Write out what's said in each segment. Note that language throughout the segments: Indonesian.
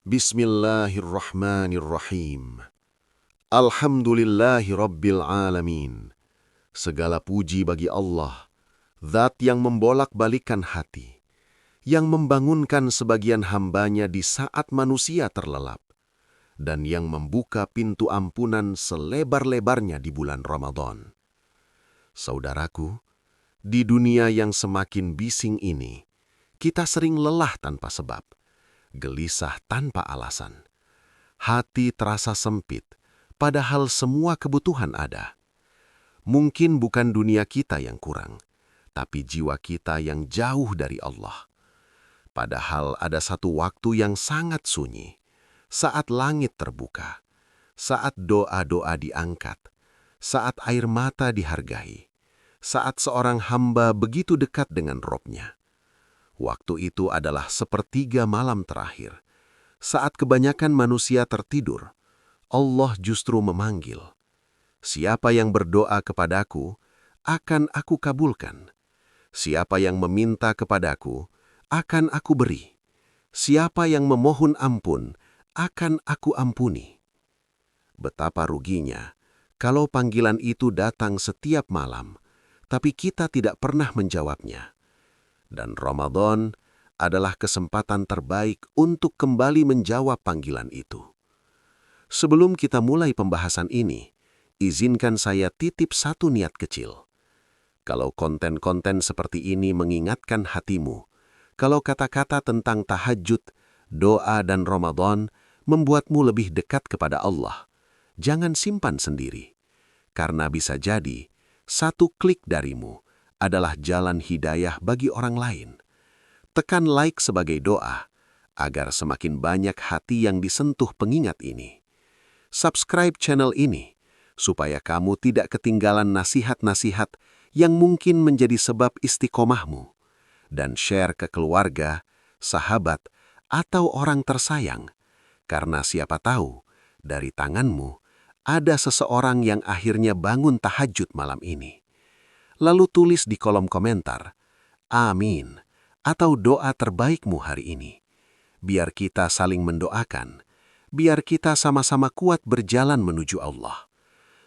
Bismillahirrahmanirrahim. Alhamdulillahi Rabbil Alamin. Segala puji bagi Allah, Zat yang membolak-balikan hati, yang membangunkan sebagian hambanya di saat manusia terlelap, dan yang membuka pintu ampunan selebar-lebarnya di bulan Ramadan. Saudaraku, di dunia yang semakin bising ini, kita sering lelah tanpa sebab, gelisah tanpa alasan. Hati terasa sempit, padahal semua kebutuhan ada. Mungkin bukan dunia kita yang kurang, tapi jiwa kita yang jauh dari Allah. Padahal ada satu waktu yang sangat sunyi, saat langit terbuka, saat doa-doa diangkat, saat air mata dihargai, saat seorang hamba begitu dekat dengan Robnya. Waktu itu adalah sepertiga malam terakhir. Saat kebanyakan manusia tertidur, Allah justru memanggil, "Siapa yang berdoa kepadaku, akan aku kabulkan. Siapa yang meminta kepadaku, akan aku beri. Siapa yang memohon ampun, akan aku ampuni." Betapa ruginya kalau panggilan itu datang setiap malam, tapi kita tidak pernah menjawabnya. Dan Ramadan adalah kesempatan terbaik untuk kembali menjawab panggilan itu. Sebelum kita mulai pembahasan ini, izinkan saya titip satu niat kecil. Kalau konten-konten seperti ini mengingatkan hatimu, kalau kata-kata tentang tahajud, doa dan Ramadan membuatmu lebih dekat kepada Allah, jangan simpan sendiri. Karena bisa jadi, satu klik darimu adalah jalan hidayah bagi orang lain. Tekan like sebagai doa, agar semakin banyak hati yang disentuh pengingat ini. Subscribe channel ini, supaya kamu tidak ketinggalan nasihat-nasihat yang mungkin menjadi sebab istiqomahmu. Dan share ke keluarga, sahabat, atau orang tersayang. Karena siapa tahu, dari tanganmu, ada seseorang yang akhirnya bangun tahajud malam ini. Lalu tulis di kolom komentar, "Amin," atau doa terbaikmu hari ini. Biar kita saling mendoakan, biar kita sama-sama kuat berjalan menuju Allah.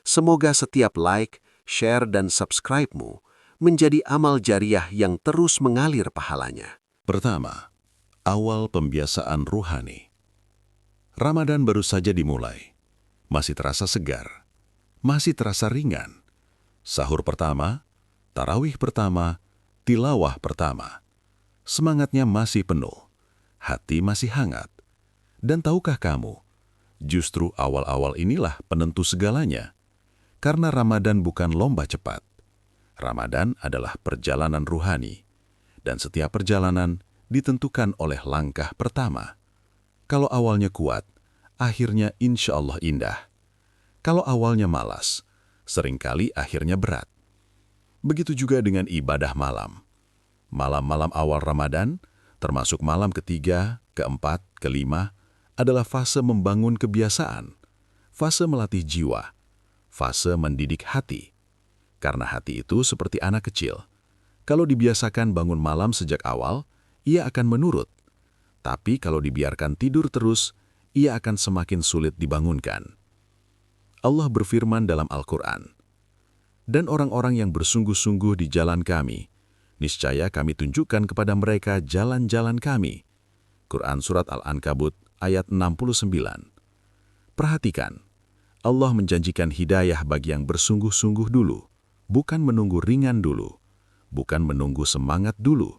Semoga setiap like, share, dan subscribe-mu menjadi amal jariah yang terus mengalir pahalanya. Pertama, awal pembiasaan ruhani. Ramadan baru saja dimulai. Masih terasa segar, masih terasa ringan. Sahur pertama, tarawih pertama, tilawah pertama. Semangatnya masih penuh, hati masih hangat. Dan tahukah kamu, justru awal-awal inilah penentu segalanya. Karena Ramadan bukan lomba cepat. Ramadan adalah perjalanan ruhani. Dan setiap perjalanan ditentukan oleh langkah pertama. Kalau awalnya kuat, akhirnya insya Allah indah. Kalau awalnya malas, seringkali akhirnya berat. Begitu juga dengan ibadah malam. Malam-malam awal Ramadan, termasuk malam ketiga, keempat, kelima, adalah fase membangun kebiasaan, fase melatih jiwa, fase mendidik hati. Karena hati itu seperti anak kecil. Kalau dibiasakan bangun malam sejak awal, ia akan menurut. Tapi kalau dibiarkan tidur terus, ia akan semakin sulit dibangunkan. Allah berfirman dalam Al-Quran, "Dan orang-orang yang bersungguh-sungguh di jalan kami, niscaya kami tunjukkan kepada mereka jalan-jalan kami." Quran Surat Al-Ankabut ayat 69. Perhatikan, Allah menjanjikan hidayah bagi yang bersungguh-sungguh dulu, bukan menunggu ringan dulu, bukan menunggu semangat dulu,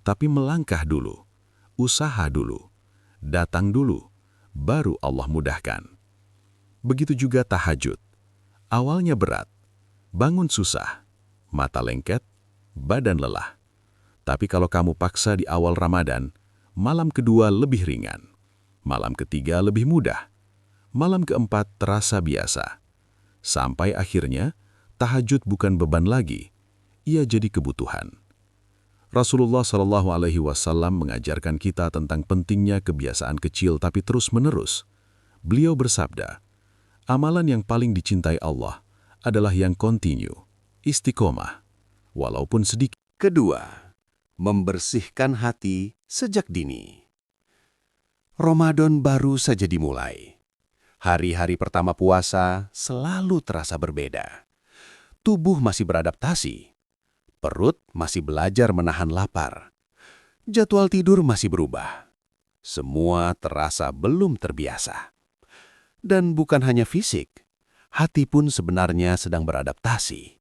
tapi melangkah dulu, usaha dulu, datang dulu, baru Allah mudahkan. Begitu juga tahajud. Awalnya berat, bangun susah, mata lengket, badan lelah. Tapi kalau kamu paksa di awal Ramadan, malam kedua lebih ringan, malam ketiga lebih mudah, malam keempat terasa biasa. Sampai akhirnya, tahajud bukan beban lagi, ia jadi kebutuhan. Rasulullah SAW mengajarkan kita tentang pentingnya kebiasaan kecil tapi terus-menerus. Beliau bersabda, "Amalan yang paling dicintai Allah adalah yang kontinu, istiqomah, walaupun sedikit." Kedua, membersihkan hati sejak dini. Ramadan baru saja dimulai. Hari-hari pertama puasa selalu terasa berbeda. Tubuh masih beradaptasi. Perut masih belajar menahan lapar. Jadwal tidur masih berubah. Semua terasa belum terbiasa. Dan bukan hanya fisik, hati pun sebenarnya sedang beradaptasi.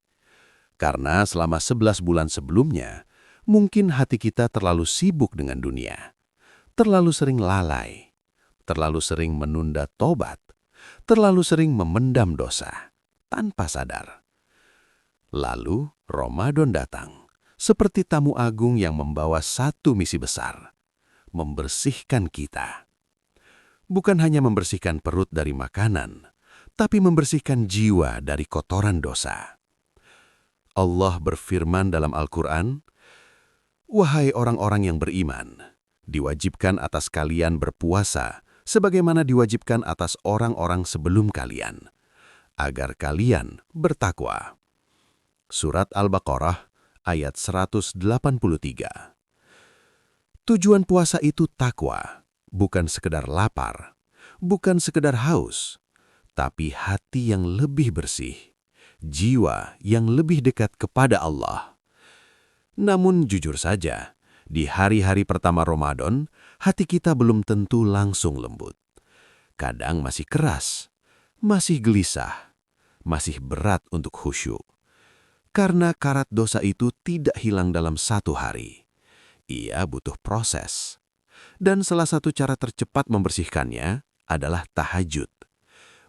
Karena selama 11 bulan sebelumnya, mungkin hati kita terlalu sibuk dengan dunia. Terlalu sering lalai, terlalu sering menunda tobat, terlalu sering memendam dosa, tanpa sadar. Lalu Ramadan datang, seperti tamu agung yang membawa satu misi besar, membersihkan kita. Bukan hanya membersihkan perut dari makanan, tapi membersihkan jiwa dari kotoran dosa. Allah berfirman dalam Al-Quran, "Wahai orang-orang yang beriman, diwajibkan atas kalian berpuasa sebagaimana diwajibkan atas orang-orang sebelum kalian, agar kalian bertakwa." Surat Al-Baqarah ayat 183. Tujuan puasa itu takwa, bukan sekedar lapar, bukan sekedar haus, tapi hati yang lebih bersih, jiwa yang lebih dekat kepada Allah. Namun jujur saja, di hari-hari pertama Ramadan, hati kita belum tentu langsung lembut. Kadang masih keras, masih gelisah, masih berat untuk khusyuk. Karena karat dosa itu tidak hilang dalam satu hari. Ia butuh proses. Dan salah satu cara tercepat membersihkannya adalah tahajud.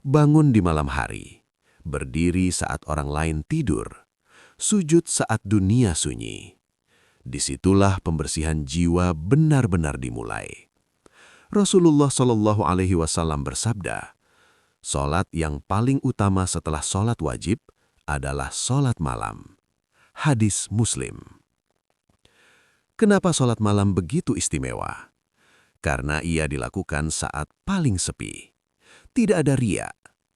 Bangun di malam hari, berdiri saat orang lain tidur, sujud saat dunia sunyi. Disitulah pembersihan jiwa benar-benar dimulai. Rasulullah Shallallahu Alaihi Wasallam bersabda, "Salat yang paling utama setelah salat wajib adalah salat malam." Hadis Muslim. Kenapa salat malam begitu istimewa? Karena ia dilakukan saat paling sepi. Tidak ada riya,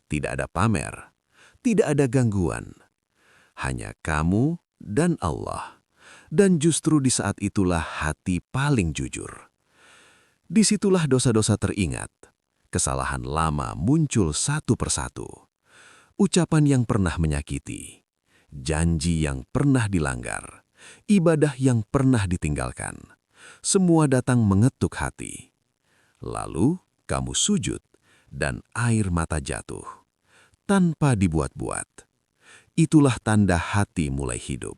tidak ada pamer, tidak ada gangguan. Hanya kamu dan Allah. Dan justru di saat itulah hati paling jujur. Disitulah dosa-dosa teringat. Kesalahan lama muncul satu persatu. Ucapan yang pernah menyakiti. Janji yang pernah dilanggar. Ibadah yang pernah ditinggalkan. Semua datang mengetuk hati. Lalu kamu sujud dan air mata jatuh. Tanpa dibuat-buat. Itulah tanda hati mulai hidup.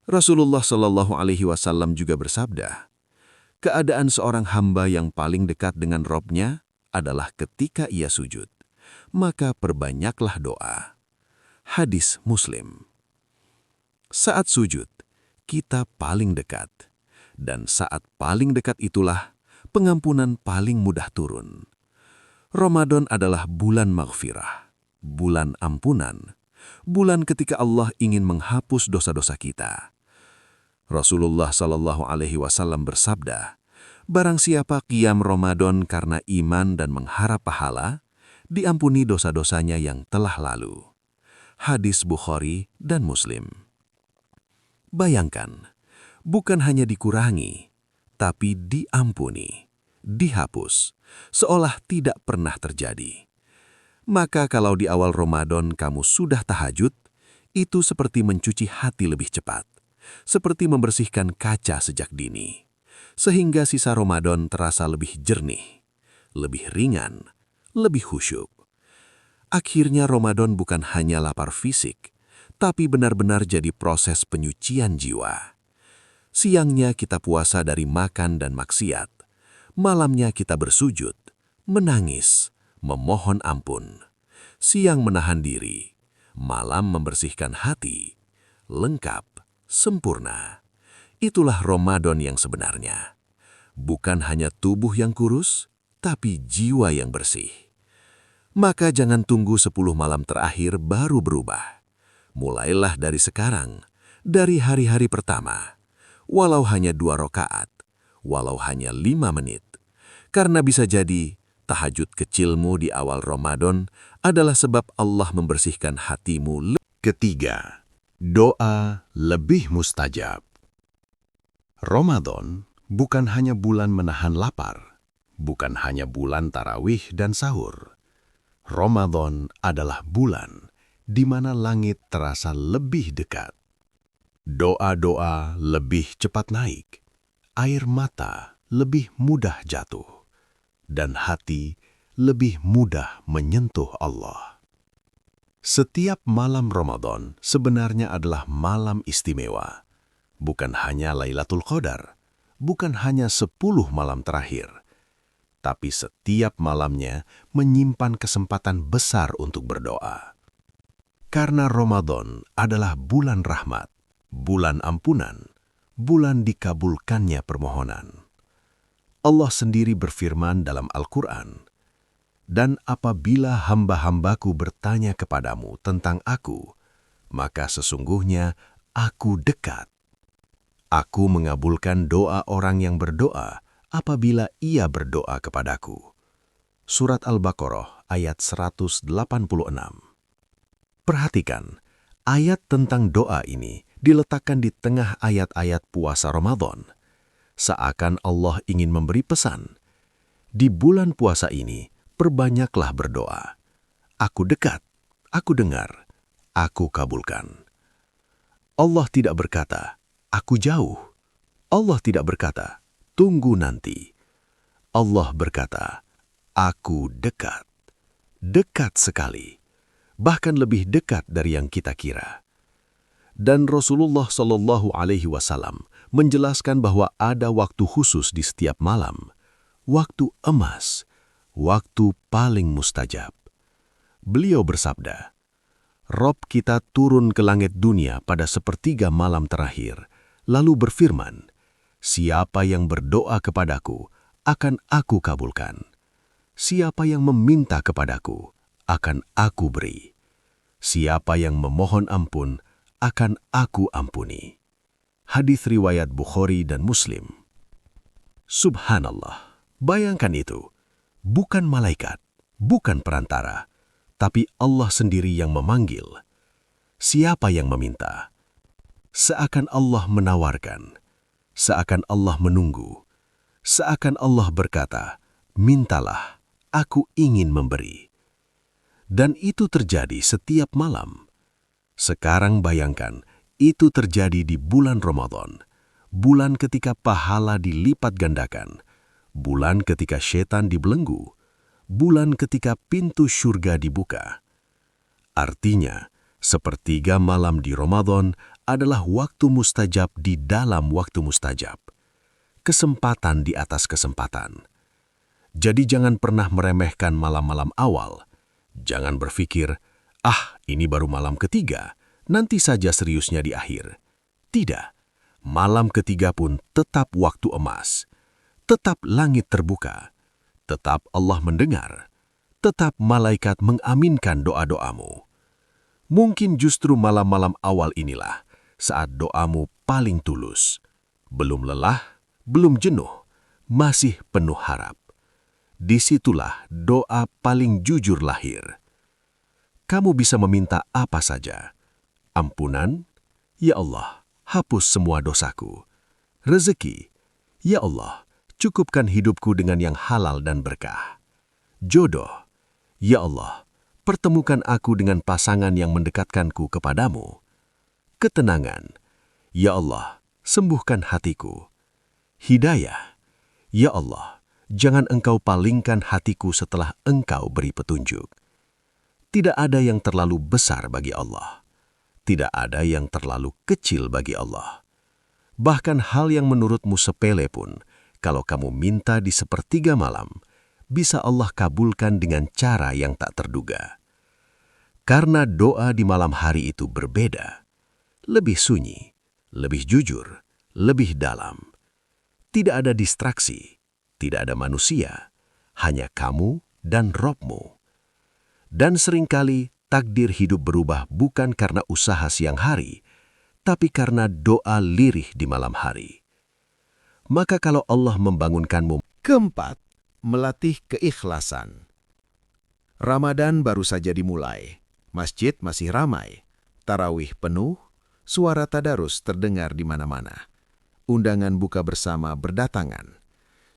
Rasulullah Shallallahu Alaihi Wasallam juga bersabda, keadaan seorang hamba yang paling dekat dengan Robnya adalah ketika ia sujud. Maka perbanyaklah doa. Hadis Muslim. Saat sujud, kita paling dekat. Dan saat paling dekat itulah pengampunan paling mudah turun. Ramadan adalah bulan maghfirah, bulan ampunan, bulan ketika Allah ingin menghapus dosa-dosa kita. Rasulullah Shallallahu Alaihi Wasallam bersabda, barang siapa qiyam Ramadan karena iman dan mengharap pahala, diampuni dosa-dosanya yang telah lalu. Hadis Bukhari dan Muslim. Bayangkan, bukan hanya dikurangi, tapi diampuni, dihapus, seolah tidak pernah terjadi. Maka kalau di awal Ramadan kamu sudah tahajud, itu seperti mencuci hati lebih cepat. Seperti membersihkan kaca sejak dini, sehingga sisa Ramadan terasa lebih jernih, lebih ringan, lebih khusyuk. Akhirnya Ramadan bukan hanya lapar fisik, tapi benar-benar jadi proses penyucian jiwa. Siangnya kita puasa dari makan dan maksiat, malamnya kita bersujud, menangis, memohon ampun. Siang menahan diri, malam membersihkan hati, lengkap, sempurna. Itulah Ramadan yang sebenarnya. Bukan hanya tubuh yang kurus, tapi jiwa yang bersih. Maka jangan tunggu 10 malam terakhir baru berubah. Mulailah dari sekarang, dari hari-hari pertama. Walau hanya 2 rakaat, walau hanya 5 menit. Karena bisa jadi, tahajud kecilmu di awal Ramadan adalah sebab Allah membersihkan hatimu. Ketiga, doa lebih mustajab. Ramadan bukan hanya bulan menahan lapar, bukan hanya bulan tarawih dan sahur. Ramadan adalah bulan di mana langit terasa lebih dekat. Doa-doa lebih cepat naik, air mata lebih mudah jatuh, dan hati lebih mudah menyentuh Allah. Setiap malam Ramadan sebenarnya adalah malam istimewa. Bukan hanya Lailatul Qadar, bukan hanya 10 malam terakhir, tapi setiap malamnya menyimpan kesempatan besar untuk berdoa. Karena Ramadan adalah bulan rahmat, bulan ampunan, bulan dikabulkannya permohonan. Allah sendiri berfirman dalam Al-Quran, "Dan apabila hamba-hambaku bertanya kepadamu tentang Aku, maka sesungguhnya Aku dekat. Aku mengabulkan doa orang yang berdoa apabila ia berdoa kepadaku." Surat Al-Baqarah ayat 186. Perhatikan, ayat tentang doa ini diletakkan di tengah ayat-ayat puasa Ramadan. Seakan Allah ingin memberi pesan, di bulan puasa ini perbanyaklah berdoa. Aku dekat, aku dengar, aku kabulkan. Allah tidak berkata, "Aku jauh." Allah tidak berkata, "Tunggu nanti." Allah berkata, "Aku dekat." Dekat sekali, bahkan lebih dekat dari yang kita kira. Dan Rasulullah Shallallahu Alaihi Wasallam menjelaskan bahwa ada waktu khusus di setiap malam, waktu emas, waktu paling mustajab. Beliau bersabda, "Rob kita turun ke langit dunia pada sepertiga malam terakhir, lalu berfirman, 'Siapa yang berdoa kepadaku, akan aku kabulkan. Siapa yang meminta kepadaku, akan aku beri. Siapa yang memohon ampun, akan aku ampuni.'" Hadis riwayat Bukhari dan Muslim. Subhanallah, bayangkan itu. Bukan malaikat, bukan perantara, tapi Allah sendiri yang memanggil. Siapa yang meminta? Seakan Allah menawarkan, seakan Allah menunggu, seakan Allah berkata, "Mintalah, aku ingin memberi." Dan itu terjadi setiap malam. Sekarang bayangkan, itu terjadi di bulan Ramadan, bulan ketika pahala dilipat gandakan, bulan ketika setan dibelenggu, bulan ketika pintu surga dibuka. Artinya, sepertiga malam di Ramadan adalah waktu mustajab di dalam waktu mustajab. Kesempatan di atas kesempatan. Jadi jangan pernah meremehkan malam-malam awal. Jangan berpikir, ini baru malam ketiga, nanti saja seriusnya di akhir. Tidak, malam ketiga pun tetap waktu emas. Tetap langit terbuka. Tetap Allah mendengar, tetap malaikat mengaminkan doa-doamu. Mungkin justru malam-malam awal inilah saat doamu paling tulus. Belum lelah, belum jenuh, masih penuh harap. Disitulah doa paling jujur lahir. Kamu bisa meminta apa saja. Ampunan, ya Allah, hapus semua dosaku. Rezeki, ya Allah, cukupkan hidupku dengan yang halal dan berkah. Jodoh, ya Allah, pertemukan aku dengan pasangan yang mendekatkanku kepadamu. Ketenangan, ya Allah, sembuhkan hatiku. Hidayah, ya Allah, jangan Engkau palingkan hatiku setelah Engkau beri petunjuk. Tidak ada yang terlalu besar bagi Allah. Tidak ada yang terlalu kecil bagi Allah. Bahkan hal yang menurutmu sepele pun, kalau kamu minta di sepertiga malam, bisa Allah kabulkan dengan cara yang tak terduga. Karena doa di malam hari itu berbeda, lebih sunyi, lebih jujur, lebih dalam. Tidak ada distraksi, tidak ada manusia, hanya kamu dan Robmu. Dan seringkali takdir hidup berubah bukan karena usaha siang hari, tapi karena doa lirih di malam hari. Maka kalau Allah membangunkanmu. Keempat, melatih keikhlasan. Ramadan baru saja dimulai. Masjid masih ramai. Tarawih penuh. Suara tadarus terdengar di mana-mana. Undangan buka bersama berdatangan.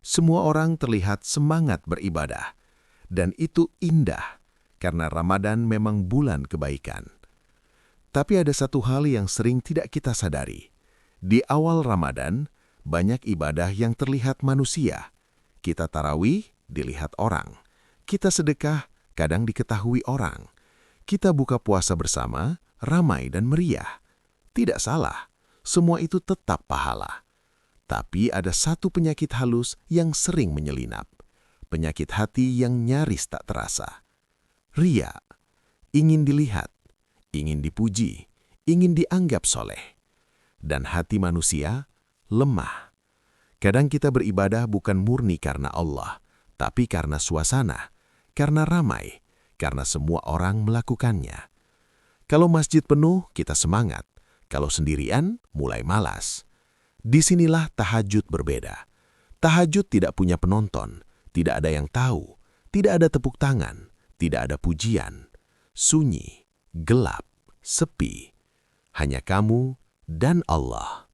Semua orang terlihat semangat beribadah. Dan itu indah, karena Ramadan memang bulan kebaikan. Tapi ada satu hal yang sering tidak kita sadari. Di awal Ramadan, banyak ibadah yang terlihat manusia. Kita tarawih, dilihat orang. Kita sedekah, kadang diketahui orang. Kita buka puasa bersama, ramai dan meriah. Tidak salah, semua itu tetap pahala. Tapi ada satu penyakit halus yang sering menyelinap. Penyakit hati yang nyaris tak terasa. Ria, ingin dilihat, ingin dipuji, ingin dianggap soleh. Dan hati manusia lemah. Kadang kita beribadah bukan murni karena Allah, tapi karena suasana, karena ramai, karena semua orang melakukannya. Kalau masjid penuh, kita semangat. Kalau sendirian, mulai malas. Disinilah tahajud berbeda. Tahajud tidak punya penonton, tidak ada yang tahu, tidak ada tepuk tangan, tidak ada pujian. Sunyi, gelap, sepi. Hanya kamu dan Allah.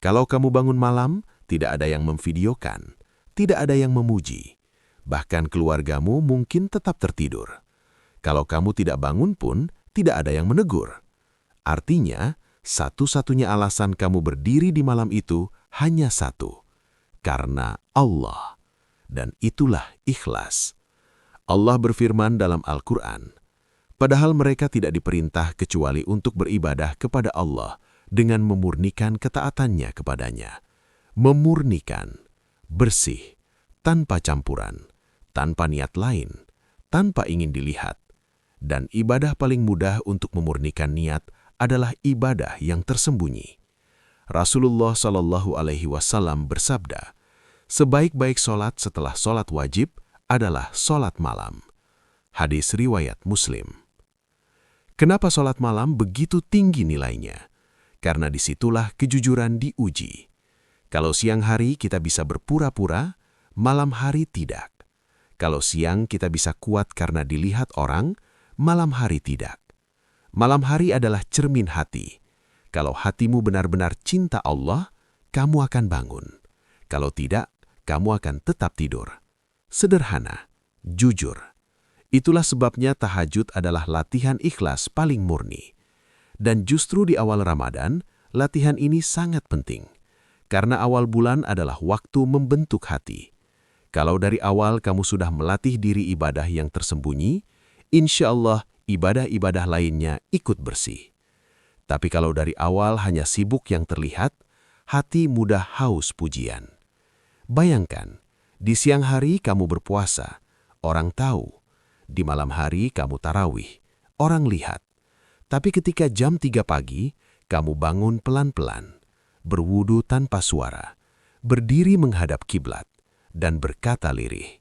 Kalau kamu bangun malam, tidak ada yang memvideokan, tidak ada yang memuji. Bahkan keluargamu mungkin tetap tertidur. Kalau kamu tidak bangun pun, tidak ada yang menegur. Artinya, satu-satunya alasan kamu berdiri di malam itu hanya satu. Karena Allah. Dan itulah ikhlas. Allah berfirman dalam Al-Quran, padahal mereka tidak diperintah kecuali untuk beribadah kepada Allah dengan memurnikan ketaatannya kepadanya. Memurnikan, bersih, tanpa campuran, tanpa niat lain, tanpa ingin dilihat. Dan ibadah paling mudah untuk memurnikan niat adalah ibadah yang tersembunyi. Rasulullah Shallallahu Alaihi Wasallam bersabda, sebaik-baik solat setelah solat wajib adalah solat malam. Hadis riwayat Muslim. Kenapa solat malam begitu tinggi nilainya? Karena disitulah kejujuran diuji. Kalau siang hari kita bisa berpura-pura, malam hari tidak. Kalau siang kita bisa kuat karena dilihat orang, malam hari tidak. Malam hari adalah cermin hati. Kalau hatimu benar-benar cinta Allah, kamu akan bangun. Kalau tidak, kamu akan tetap tidur. Sederhana, jujur. Itulah sebabnya tahajud adalah latihan ikhlas paling murni. Dan justru di awal Ramadan, latihan ini sangat penting. Karena awal bulan adalah waktu membentuk hati. Kalau dari awal kamu sudah melatih diri ibadah yang tersembunyi, insya Allah ibadah-ibadah lainnya ikut bersih. Tapi kalau dari awal hanya sibuk yang terlihat, hati mudah haus pujian. Bayangkan, di siang hari kamu berpuasa, orang tahu. Di malam hari kamu tarawih, orang lihat. Tapi ketika jam 3 pagi, kamu bangun pelan-pelan, berwudu tanpa suara, berdiri menghadap kiblat, dan berkata lirih,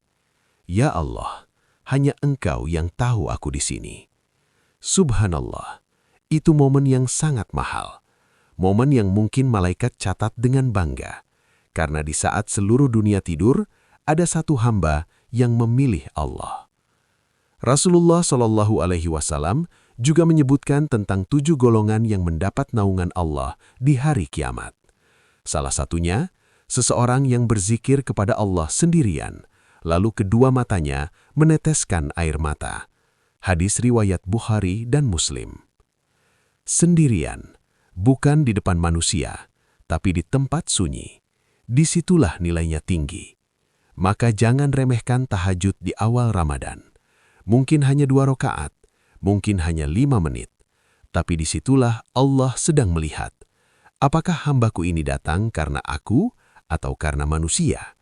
"Ya Allah, hanya Engkau yang tahu aku di sini." Subhanallah, itu momen yang sangat mahal. Momen yang mungkin malaikat catat dengan bangga. Karena di saat seluruh dunia tidur, ada satu hamba yang memilih Allah. Rasulullah Shallallahu Alaihi Wasallam juga menyebutkan tentang 7 golongan yang mendapat naungan Allah di hari kiamat. Salah satunya, seseorang yang berzikir kepada Allah sendirian, lalu kedua matanya meneteskan air mata. Hadis riwayat Bukhari dan Muslim. Sendirian, bukan di depan manusia, tapi di tempat sunyi. Disitulah nilainya tinggi. Maka jangan remehkan tahajud di awal Ramadan. Mungkin hanya 2 rakaat, mungkin hanya 5 menit. Tapi disitulah Allah sedang melihat. Apakah hambaku ini datang karena aku atau karena manusia?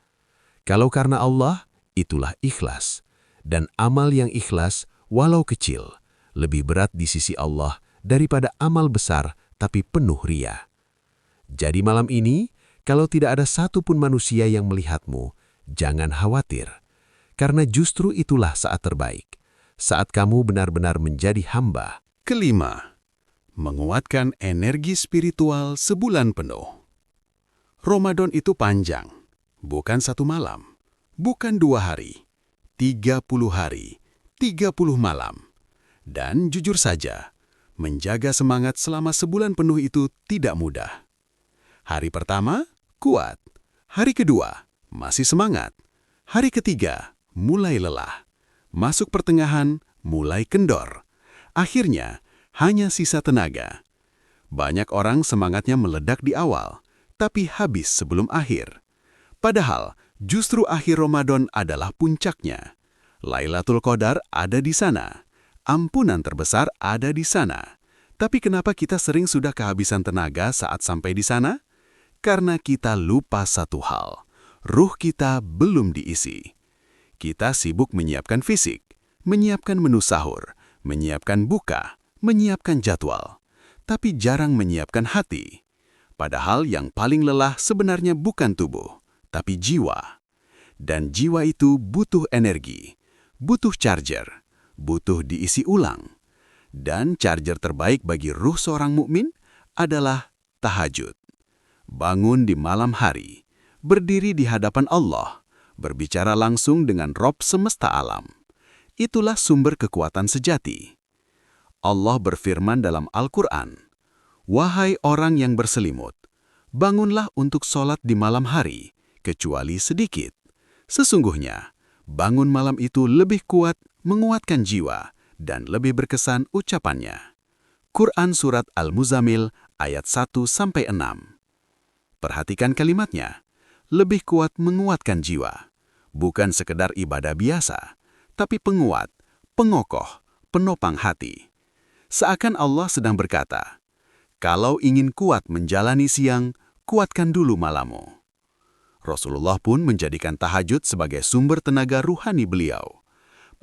Kalau karena Allah, itulah ikhlas. Dan amal yang ikhlas, walau kecil, lebih berat di sisi Allah daripada amal besar tapi penuh ria. Jadi malam ini, kalau tidak ada satupun manusia yang melihatmu, jangan khawatir. Karena justru itulah saat terbaik, saat kamu benar-benar menjadi hamba. Kelima, menguatkan energi spiritual sebulan penuh. Ramadan itu panjang, bukan 1 malam, bukan 2 hari, 30 hari, 30 malam. Dan jujur saja, menjaga semangat selama sebulan penuh itu tidak mudah. Hari pertama, kuat. Hari kedua, masih semangat. Hari ketiga, mulai lelah. Masuk pertengahan, mulai kendor. Akhirnya, hanya sisa tenaga. Banyak orang semangatnya meledak di awal, tapi habis sebelum akhir. Padahal, justru akhir Ramadan adalah puncaknya. Lailatul Qadar ada di sana. Ampunan terbesar ada di sana. Tapi kenapa kita sering sudah kehabisan tenaga saat sampai di sana? Karena kita lupa satu hal. Ruh kita belum diisi. Kita sibuk menyiapkan fisik, menyiapkan menu sahur, menyiapkan buka, menyiapkan jadwal. Tapi jarang menyiapkan hati. Padahal yang paling lelah sebenarnya bukan tubuh, tapi jiwa. Dan jiwa itu butuh energi, butuh charger, butuh diisi ulang. Dan charger terbaik bagi ruh seorang mukmin adalah tahajud. Bangun di malam hari, berdiri di hadapan Allah, berbicara langsung dengan Rob semesta alam. Itulah sumber kekuatan sejati. Allah berfirman dalam Al-Quran, "Wahai orang yang berselimut, bangunlah untuk sholat di malam hari, kecuali sedikit. Sesungguhnya, bangun malam itu lebih kuat, menguatkan jiwa, dan lebih berkesan ucapannya." Quran Surat Al-Muzammil ayat 1-6. Perhatikan kalimatnya, lebih kuat menguatkan jiwa. Bukan sekedar ibadah biasa, tapi penguat, pengokoh, penopang hati. Seakan Allah sedang berkata, kalau ingin kuat menjalani siang, kuatkan dulu malammu. Rasulullah pun menjadikan tahajud sebagai sumber tenaga ruhani beliau.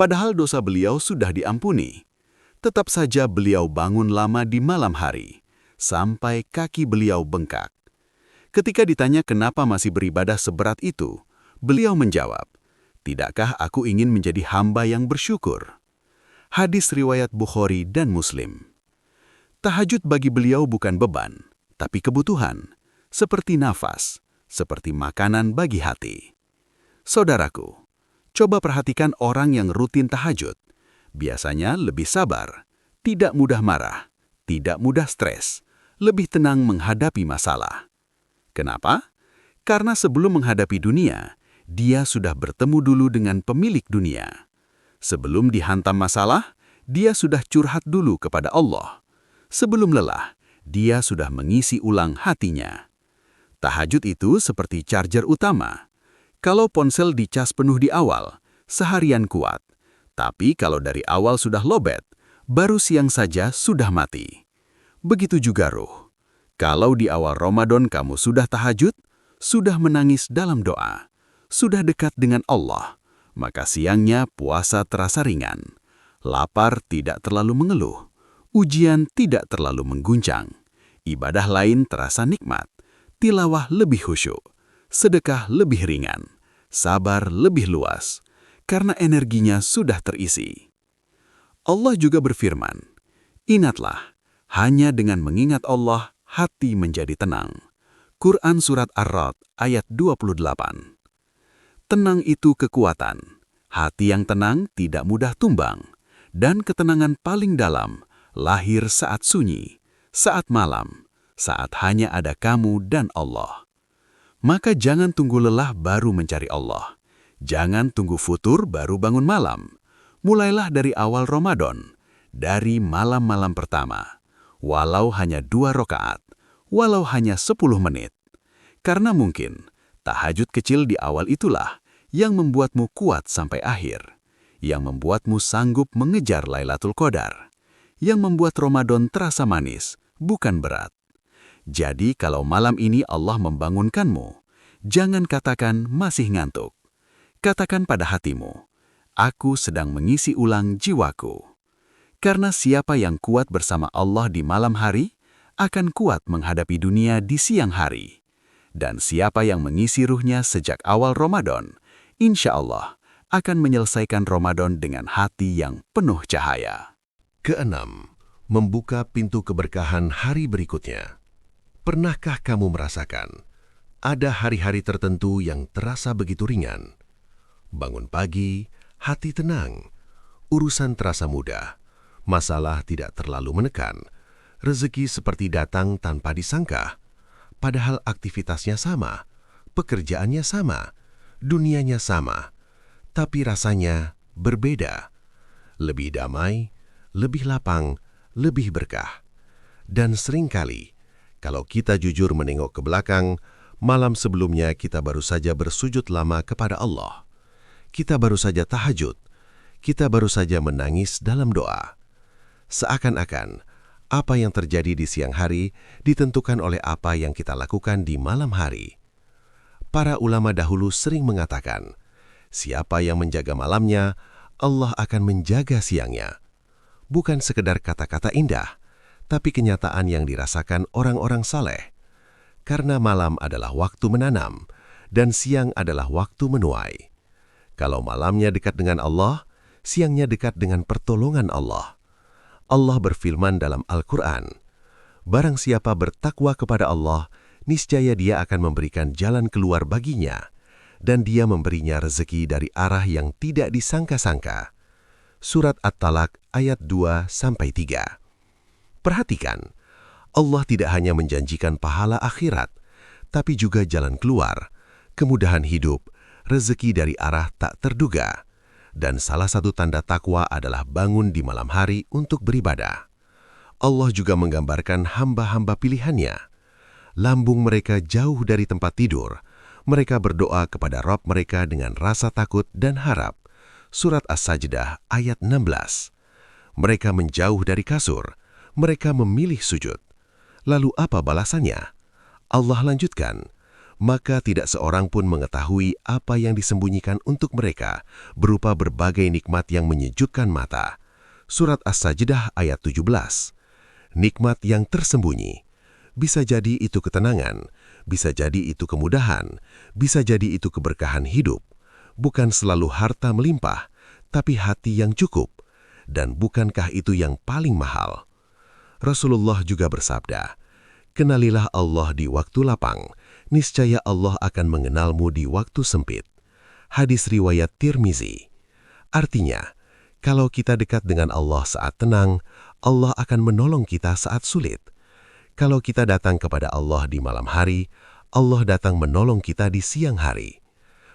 Padahal dosa beliau sudah diampuni. Tetap saja beliau bangun lama di malam hari, sampai kaki beliau bengkak. Ketika ditanya kenapa masih beribadah seberat itu, beliau menjawab, "Tidakkah aku ingin menjadi hamba yang bersyukur?" Hadis riwayat Bukhari dan Muslim. Tahajud bagi beliau bukan beban, tapi kebutuhan, seperti nafas, seperti makanan bagi hati. Saudaraku, coba perhatikan orang yang rutin tahajud. Biasanya lebih sabar, tidak mudah marah, tidak mudah stres, lebih tenang menghadapi masalah. Kenapa? Karena sebelum menghadapi dunia, dia sudah bertemu dulu dengan pemilik dunia. Sebelum dihantam masalah, dia sudah curhat dulu kepada Allah. Sebelum lelah, dia sudah mengisi ulang hatinya. Tahajud itu seperti charger utama. Kalau ponsel dicas penuh di awal, seharian kuat. Tapi kalau dari awal sudah lowbat, baru siang saja sudah mati. Begitu juga ruh. Kalau di awal Ramadan kamu sudah tahajud, sudah menangis dalam doa, sudah dekat dengan Allah, maka siangnya puasa terasa ringan. Lapar tidak terlalu mengeluh, ujian tidak terlalu mengguncang, ibadah lain terasa nikmat, tilawah lebih khusyuk, sedekah lebih ringan, sabar lebih luas, karena energinya sudah terisi. Allah juga berfirman, "Ingatlah, hanya dengan mengingat Allah, hati menjadi tenang." Quran Surat Ar-Ra'd ayat 28. Tenang itu kekuatan. Hati yang tenang tidak mudah tumbang. Dan ketenangan paling dalam lahir saat sunyi, saat malam, saat hanya ada kamu dan Allah. Maka jangan tunggu lelah baru mencari Allah. Jangan tunggu futur baru bangun malam. Mulailah dari awal Ramadan, dari malam-malam pertama. Walau hanya 2 rakaat, walau hanya 10 menit. Karena mungkin tahajud kecil di awal itulah yang membuatmu kuat sampai akhir, yang membuatmu sanggup mengejar Lailatul Qadar, yang membuat Ramadan terasa manis, bukan berat. Jadi kalau malam ini Allah membangunkanmu, jangan katakan masih ngantuk. Katakan pada hatimu, aku sedang mengisi ulang jiwaku. Karena siapa yang kuat bersama Allah di malam hari, akan kuat menghadapi dunia di siang hari. Dan siapa yang mengisi ruhnya sejak awal Ramadan, insya Allah akan menyelesaikan Ramadan dengan hati yang penuh cahaya. Keenam, membuka pintu keberkahan hari berikutnya. Pernahkah kamu merasakan ada hari-hari tertentu yang terasa begitu ringan? Bangun pagi, hati tenang, urusan terasa mudah, masalah tidak terlalu menekan, rezeki seperti datang tanpa disangka, padahal aktivitasnya sama, pekerjaannya sama, Dunianya sama, tapi rasanya berbeda. Lebih damai, lebih lapang, lebih berkah. Dan seringkali, kalau kita jujur menengok ke belakang, malam sebelumnya kita baru saja bersujud lama kepada Allah. Kita baru saja tahajud. Kita baru saja menangis dalam doa. Seakan-akan, apa yang terjadi di siang hari ditentukan oleh apa yang kita lakukan di malam hari. Para ulama dahulu sering mengatakan, siapa yang menjaga malamnya, Allah akan menjaga siangnya. Bukan sekedar kata-kata indah, tapi kenyataan yang dirasakan orang-orang saleh. Karena malam adalah waktu menanam, dan siang adalah waktu menuai. Kalau malamnya dekat dengan Allah, siangnya dekat dengan pertolongan Allah. Allah berfirman dalam Al-Quran, "Barang siapa bertakwa kepada Allah, niscaya Dia akan memberikan jalan keluar baginya, dan Dia memberinya rezeki dari arah yang tidak disangka-sangka." Surat At-Talaq ayat 2-3. Perhatikan, Allah tidak hanya menjanjikan pahala akhirat, tapi juga jalan keluar, kemudahan hidup, rezeki dari arah tak terduga. Dan salah satu tanda takwa adalah bangun di malam hari untuk beribadah. Allah juga menggambarkan hamba-hamba pilihannya. Lambung mereka jauh dari tempat tidur. Mereka berdoa kepada Rabb mereka dengan rasa takut dan harap. Surat As-Sajdah ayat 16. Mereka menjauh dari kasur. Mereka memilih sujud. Lalu apa balasannya? Allah lanjutkan, maka tidak seorang pun mengetahui apa yang disembunyikan untuk mereka berupa berbagai nikmat yang menyejukkan mata. Surat As-Sajdah ayat 17. Nikmat yang tersembunyi. Bisa jadi itu ketenangan, bisa jadi itu kemudahan, bisa jadi itu keberkahan hidup. Bukan selalu harta melimpah, tapi hati yang cukup. Dan bukankah itu yang paling mahal? Rasulullah juga bersabda, "Kenalilah Allah di waktu lapang, niscaya Allah akan mengenalmu di waktu sempit." Hadis riwayat Tirmizi. Artinya, kalau kita dekat dengan Allah saat tenang, Allah akan menolong kita saat sulit. Kalau kita datang kepada Allah di malam hari, Allah datang menolong kita di siang hari.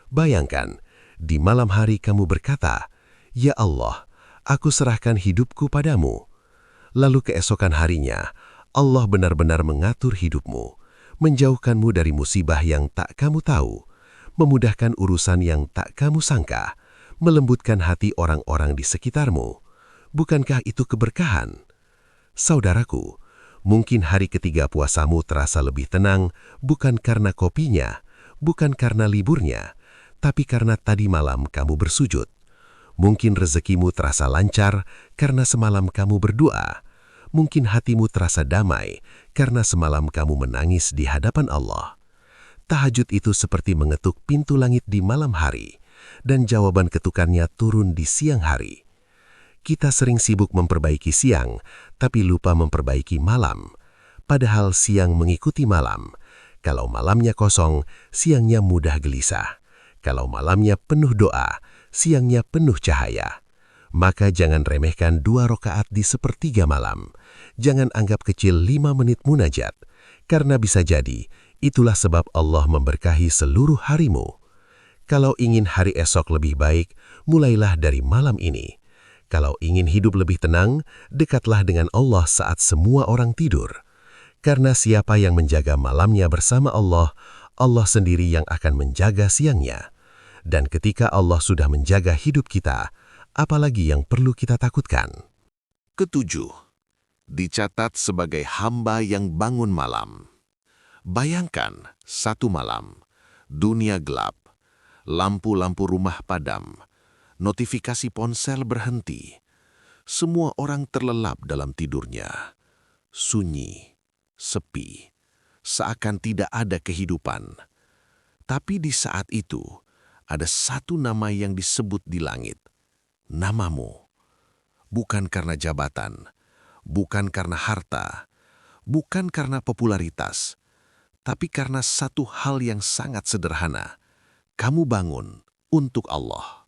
Bayangkan, di malam hari kamu berkata, "Ya Allah, aku serahkan hidupku padamu." Lalu keesokan harinya, Allah benar-benar mengatur hidupmu, menjauhkanmu dari musibah yang tak kamu tahu, memudahkan urusan yang tak kamu sangka, melembutkan hati orang-orang di sekitarmu. Bukankah itu keberkahan? Saudaraku, mungkin hari ketiga puasamu terasa lebih tenang, bukan karena kopinya, bukan karena liburnya, tapi karena tadi malam kamu bersujud. Mungkin rezekimu terasa lancar karena semalam kamu berdoa. Mungkin hatimu terasa damai karena semalam kamu menangis di hadapan Allah. Tahajud itu seperti mengetuk pintu langit di malam hari, dan jawaban ketukannya turun di siang hari. Kita sering sibuk memperbaiki siang, tapi lupa memperbaiki malam. Padahal siang mengikuti malam. Kalau malamnya kosong, siangnya mudah gelisah. Kalau malamnya penuh doa, siangnya penuh cahaya. Maka jangan remehkan 2 rakaat di sepertiga malam. Jangan anggap kecil 5 menit munajat, karena bisa jadi itulah sebab Allah memberkahi seluruh harimu. Kalau ingin hari esok lebih baik, mulailah dari malam ini. Kalau ingin hidup lebih tenang, dekatlah dengan Allah saat semua orang tidur. Karena siapa yang menjaga malamnya bersama Allah, Allah sendiri yang akan menjaga siangnya. Dan ketika Allah sudah menjaga hidup kita, apalagi yang perlu kita takutkan? Ketujuh, dicatat sebagai hamba yang bangun malam. Bayangkan, satu malam, dunia gelap, lampu-lampu rumah padam, notifikasi ponsel berhenti, semua orang terlelap dalam tidurnya, sunyi, sepi, seakan tidak ada kehidupan. Tapi di saat itu, ada satu nama yang disebut di langit, namamu. Bukan karena jabatan, bukan karena harta, bukan karena popularitas, tapi karena satu hal yang sangat sederhana. Kamu bangun untuk Allah.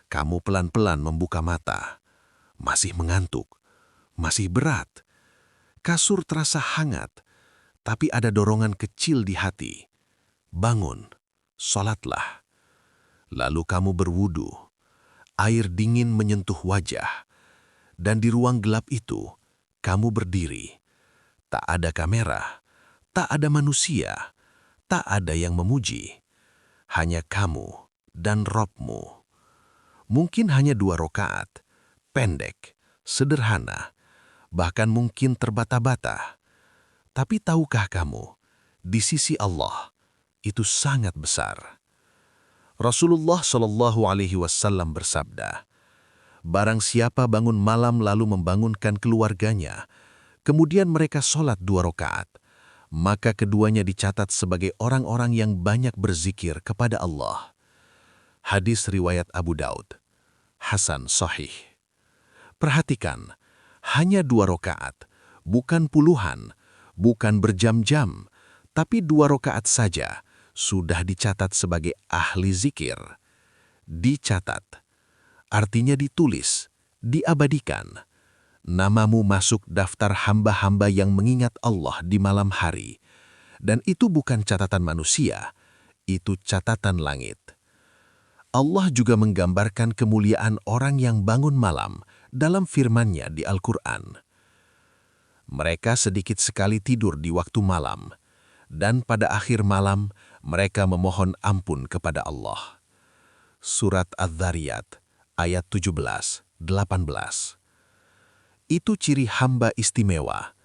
Kamu pelan-pelan membuka mata, masih mengantuk, masih berat. Kasur terasa hangat, tapi ada dorongan kecil di hati. Bangun, sholatlah. Lalu kamu berwudu. Air dingin menyentuh wajah. Dan di ruang gelap itu, kamu berdiri. Tak ada kamera, tak ada manusia, tak ada yang memuji. Hanya kamu dan Robmu. Mungkin hanya 2 rakaat, pendek, sederhana, bahkan mungkin terbata-bata. Tapi tahukah kamu, di sisi Allah, itu sangat besar. Rasulullah Shallallahu Alaihi Wasallam bersabda, barang siapa bangun malam lalu membangunkan keluarganya, kemudian mereka sholat 2 rakaat, maka keduanya dicatat sebagai orang-orang yang banyak berzikir kepada Allah. Hadis riwayat Abu Daud. Hasan Sahih. Perhatikan, hanya 2 rakaat, bukan puluhan, bukan berjam-jam, tapi 2 rakaat saja sudah dicatat sebagai ahli zikir. Dicatat, artinya ditulis, diabadikan. Namamu masuk daftar hamba-hamba yang mengingat Allah di malam hari. Dan itu bukan catatan manusia, itu catatan langit. Allah juga menggambarkan kemuliaan orang yang bangun malam dalam firman-Nya di Al-Quran. Mereka sedikit sekali tidur di waktu malam, dan pada akhir malam mereka memohon ampun kepada Allah. Surat Adz-Dzariyat ayat 17-18. Itu ciri hamba istimewa,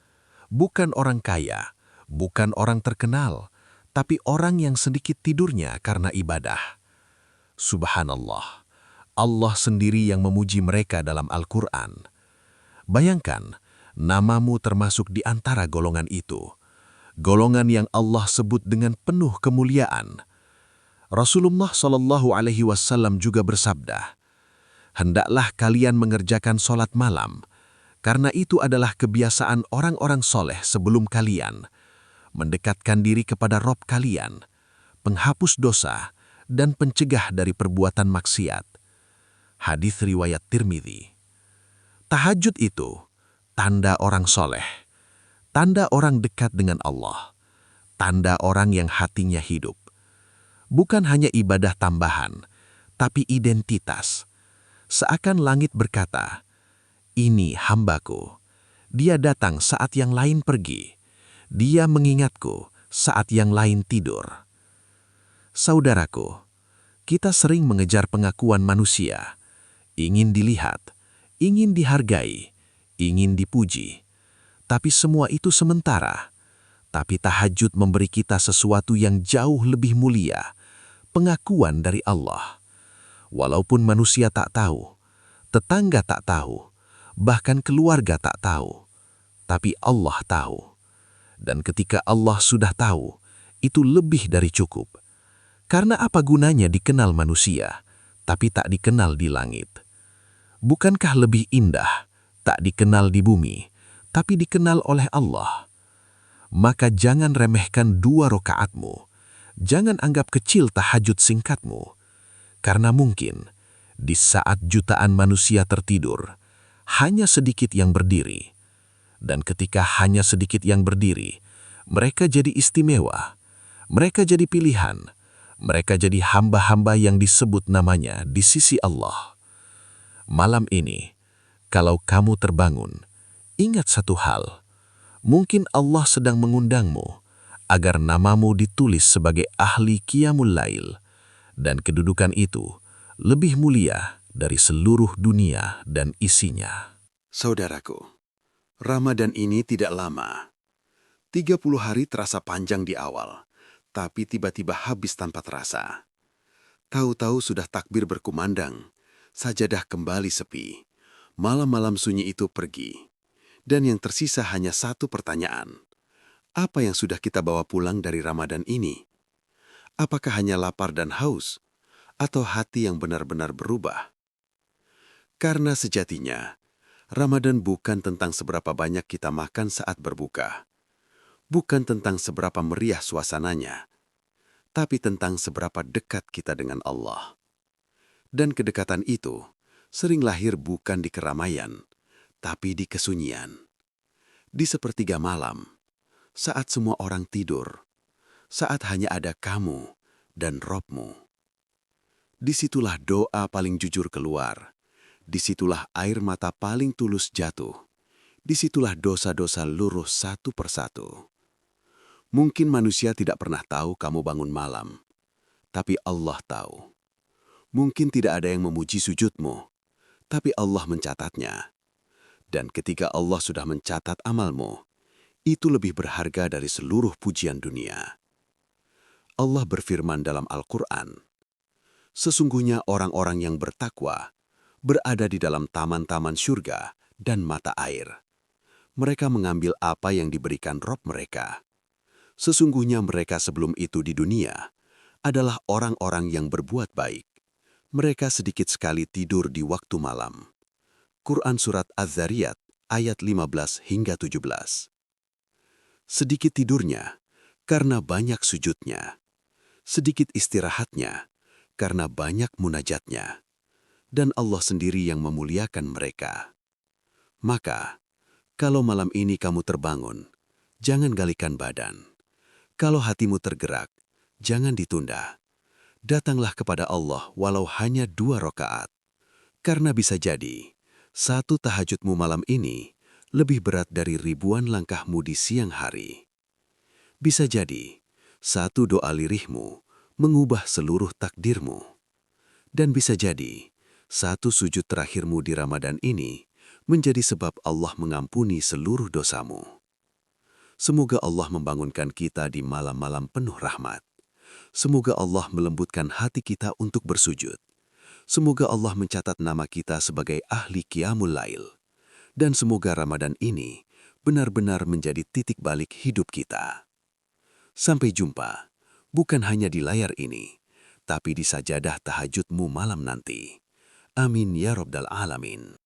bukan orang kaya, bukan orang terkenal, tapi orang yang sedikit tidurnya karena ibadah. Subhanallah, Allah sendiri yang memuji mereka dalam Al-Quran. Bayangkan, namamu termasuk di antara golongan itu. Golongan yang Allah sebut dengan penuh kemuliaan. Rasulullah Shallallahu Alaihi Wasallam juga bersabda, hendaklah kalian mengerjakan sholat malam, karena itu adalah kebiasaan orang-orang soleh sebelum kalian, mendekatkan diri kepada Rob kalian, penghapus dosa, dan pencegah dari perbuatan maksiat. Hadis riwayat Tirmidzi. Tahajud itu tanda orang soleh, tanda orang dekat dengan Allah, tanda orang yang hatinya hidup. Bukan hanya ibadah tambahan, tapi identitas. Seakan langit berkata, ini hambaku. Dia datang saat yang lain pergi. Dia mengingatku saat yang lain tidur. Saudaraku, kita sering mengejar pengakuan manusia, ingin dilihat, ingin dihargai, ingin dipuji. Tapi semua itu sementara. Tapi tahajud memberi kita sesuatu yang jauh lebih mulia, pengakuan dari Allah. Walaupun manusia tak tahu, tetangga tak tahu, bahkan keluarga tak tahu, tapi Allah tahu. Dan ketika Allah sudah tahu, itu lebih dari cukup. Karena apa gunanya dikenal manusia, tapi tak dikenal di langit? Bukankah lebih indah tak dikenal di bumi, tapi dikenal oleh Allah? Maka jangan remehkan 2 rakaatmu. Jangan anggap kecil tahajud singkatmu. Karena mungkin di saat jutaan manusia tertidur, hanya sedikit yang berdiri. Dan ketika hanya sedikit yang berdiri, mereka jadi istimewa. Mereka jadi pilihan. Mereka jadi hamba-hamba yang disebut namanya di sisi Allah. Malam ini, kalau kamu terbangun, ingat satu hal. Mungkin Allah sedang mengundangmu agar namamu ditulis sebagai ahli Qiyamul Lail. Dan kedudukan itu lebih mulia dari seluruh dunia dan isinya. Saudaraku, Ramadan ini tidak lama. 30 hari terasa panjang di awal, tapi tiba-tiba habis tanpa terasa. Tahu-tahu sudah takbir berkumandang, sajadah kembali sepi, malam-malam sunyi itu pergi. Dan yang tersisa hanya satu pertanyaan. Apa yang sudah kita bawa pulang dari Ramadan ini? Apakah hanya lapar dan haus, atau hati yang benar-benar berubah? Karena sejatinya, Ramadan bukan tentang seberapa banyak kita makan saat berbuka. Bukan tentang seberapa meriah suasananya, tapi tentang seberapa dekat kita dengan Allah. Dan kedekatan itu sering lahir bukan di keramaian, tapi di kesunyian. Di sepertiga malam, saat semua orang tidur, saat hanya ada kamu dan Robmu. Disitulah doa paling jujur keluar. Disitulah air mata paling tulus jatuh. Disitulah dosa-dosa luruh satu persatu. Mungkin manusia tidak pernah tahu kamu bangun malam, tapi Allah tahu. Mungkin tidak ada yang memuji sujudmu, tapi Allah mencatatnya. Dan ketika Allah sudah mencatat amalmu, itu lebih berharga dari seluruh pujian dunia. Allah berfirman dalam Al-Quran, "Sesungguhnya orang-orang yang bertakwa berada di dalam taman-taman syurga dan mata air. Mereka mengambil apa yang diberikan Rob mereka. Sesungguhnya mereka sebelum itu di dunia adalah orang-orang yang berbuat baik. Mereka sedikit sekali tidur di waktu malam." Quran Surat Az-Zariyat ayat 15 hingga 17. Sedikit tidurnya karena banyak sujudnya. Sedikit istirahatnya karena banyak munajatnya. Dan Allah sendiri yang memuliakan mereka. Maka, kalau malam ini kamu terbangun, jangan galikan badan. Kalau hatimu tergerak, jangan ditunda. Datanglah kepada Allah walau hanya 2 rakaat. Karena bisa jadi, 1 tahajudmu malam ini lebih berat dari ribuan langkahmu di siang hari. Bisa jadi, 1 doa lirihmu mengubah seluruh takdirmu. Dan bisa jadi, 1 sujud terakhirmu di Ramadan ini menjadi sebab Allah mengampuni seluruh dosamu. Semoga Allah membangunkan kita di malam-malam penuh rahmat. Semoga Allah melembutkan hati kita untuk bersujud. Semoga Allah mencatat nama kita sebagai ahli Qiyamul Lail. Dan semoga Ramadan ini benar-benar menjadi titik balik hidup kita. Sampai jumpa, bukan hanya di layar ini, tapi di sajadah tahajudmu malam nanti. Amin ya Rabbal Alamin.